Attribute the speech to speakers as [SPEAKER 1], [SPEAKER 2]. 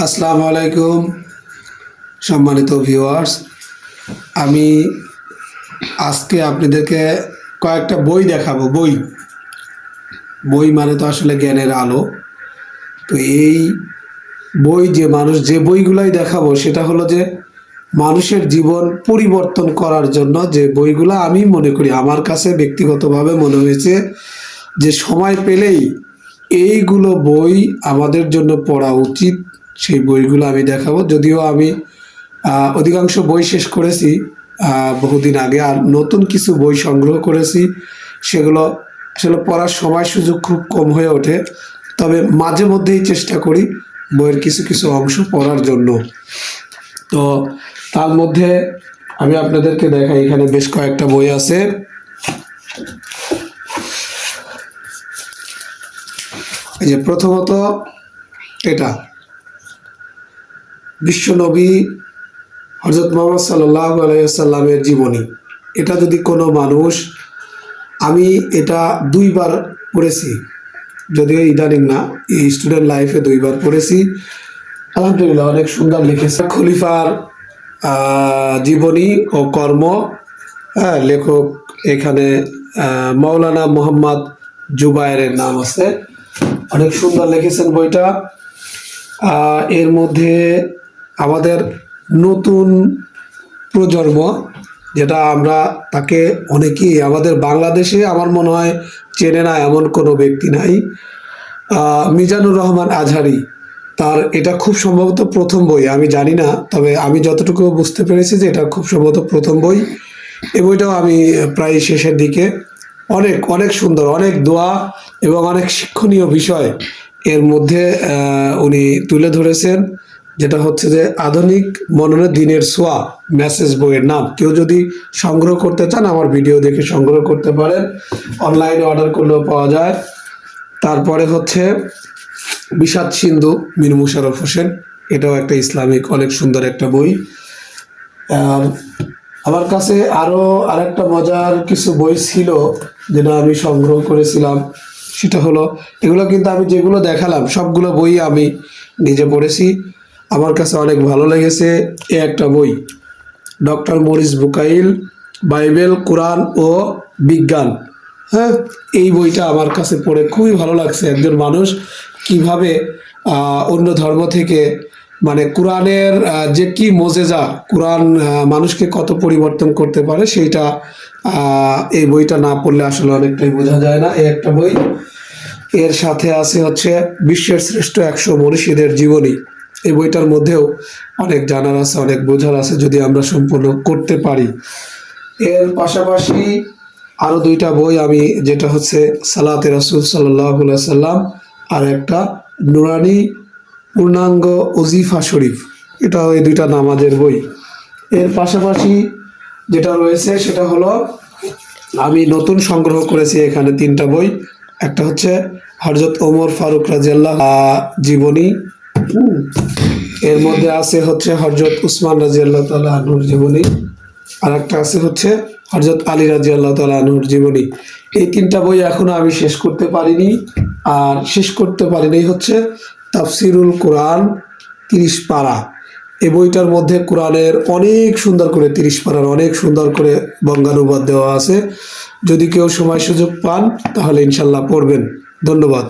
[SPEAKER 1] আসসালামু আলাইকুম সম্মানিত ভিউয়ার্স। আমি আজকে আপনাদেরকে কয়েকটা বই দেখাবো। বই বই মানে তো আসলে জ্ঞানের আলো। তো এই বই যে বইগুলাই দেখাবো সেটা হলো যে মানুষের জীবন পরিবর্তন করার জন্য যে বইগুলো আমি মনে করি, আমার কাছে ব্যক্তিগতভাবে মনে হয়েছে যে সময় পেলেই এইগুলো বই আমাদের জন্য পড়া উচিত। সেই বইগুলো আমি দেখাবো। যদিও আমি অধিকাংশ বই শেষ করেছি বহুদিন আগে, আর নতুন কিছু বই সংগ্রহ করেছি। সেগুলো আসলে পড়ার সময় সুযোগ খুব কম হয়ে ওঠে, তবে মাঝে মধ্যেই চেষ্টা করি বইয়ের কিছু কিছু অংশ পড়ার জন্য। তো তার মধ্যে আমি আপনাদেরকে দেখাই, এখানে বেশ কয়েকটা বই আছে। এই যে প্রথমত এটা বিশ্বনবী হযরত মুহাম্মদ সাল্লাল্লাহু আলাইহি ওয়াসাল্লামের জীবনী। এটা যদি কোনো মানুষ, আমি এটা 2বার পড়েছি, যদিও ইদানিং না, এই স্টুডেন্ট লাইফে 2বার পড়েছি। আলহামদুলিল্লাহ, অনেক সুন্দর লিখেছে। খলিফার জীবনী ও কর্ম। হ্যাঁ, লেখক এখানে মাওলানা মোহাম্মদ জুবায়েরের নাম আছে। অনেক সুন্দর লিখেছেন বইটা। এর মধ্যে আমাদের নতুন প্রজন্ম, যেটা আমরা তাকে অনেকেই আমাদের বাংলাদেশে আমার মনে হয় চেনে না এমন কোনো ব্যক্তি নাই, মিজানুর রহমান আজহারি। তার এটা খুব সম্ভবত প্রথম বই, আমি জানি না, তবে আমি যতটুকু বুঝতে পেরেছি যে এটা খুব সম্ভবত প্রথম বই। এই বইটাও আমি প্রায় শেষের দিকে। অনেক অনেক সুন্দর, অনেক দোয়া এবং অনেক শিক্ষণীয় বিষয় এর মধ্যে উনি তুলে ধরেছেন, যেটা হচ্ছে যে আধুনিক মননে দিনের ছোঁয়া মেসেজ। বইয়ের নাম। কেউ যদি সংগ্রহ করতে চান আমার ভিডিও দেখে সংগ্রহ করতে পারেন, অনলাইনে অর্ডার করলেও পাওয়া যায়। তারপরে হচ্ছে বিষাদ সিন্ধু মীর মুশাররফ হোসেন, এটাও একটা ইসলামিক অনেক সুন্দর একটা বই। আর আমার কাছে আরও আরেকটা মজার কিছু বই ছিল যেটা আমি সংগ্রহ করেছিলাম। সেটা হলো, এগুলো কিন্তু আমি যেগুলো দেখালাম সবগুলো বই আমি নিজে পড়েছি, আমার কাছে অনেক ভালো লেগেছে। একটা বই, ডক্টর মরিস বুকাইল, বাইবেল, কোরআন ও বিজ্ঞান। হ্যাঁ, এই বইটা আমার কাছে পড়ে খুবই ভালো লাগছে। একজন মানুষ কিভাবে অন্য ধর্ম থেকে, মানে কোরআনের যে কি মোজেজা, কোরআন মানুষকে কত পরিবর্তন করতে পারে, সেইটা এই বইটা না পড়লে আসলে অনেকটাই বোঝা যায় না। এই একটা বই। এর সাথে আছে হচ্ছে বিশ্বের শ্রেষ্ঠ 100 মনীষীদের জীবনী। এই বইটার মধ্যেও অনেক জানার আছে, অনেক বোঝার আছে, যদি আমরা সম্পূর্ণ করতে পারি। এর পাশাপাশি আরও 2টা বই আমি, যেটা হচ্ছে সালাতে রাসূল সাল্লাল্লাহু আলাইহি সাল্লাম, আর একটা নুরানি পূর্ণাঙ্গ ওজিফা শরীফ। এটা ওই 2টা নামাজের বই। এর পাশাপাশি যেটা রয়েছে সেটা হলো, আমি নতুন সংগ্রহ করেছি এখানে 3টা বই। একটা হচ্ছে হযরত ওমর ফারুক রাদিয়াল্লাহু জীবনী। এর মধ্যে আছে হচ্ছে হযরত উসমান রাদিয়াল্লাহু তাআলা আনহুর জীবনী। আর একটা আছে হচ্ছে হযরত আলী রাদিয়াল্লাহু তাআলা আনহুর জীবনী। এই 3টা বই এখনো আমি শেষ করতে পারিনি। আর শেষ করতে পারিনি হচ্ছে তাফসিরুল কোরআন 30 পারা। এই বইটার মধ্যে কোরআনের অনেক সুন্দর করে 30 পারার অনেক সুন্দর করে বঙ্গানুবাদ দেওয়া আছে। যদি কেউ সময় সুযোগ পান তাহলে ইনশাল্লাহ পড়বেন। ধন্যবাদ।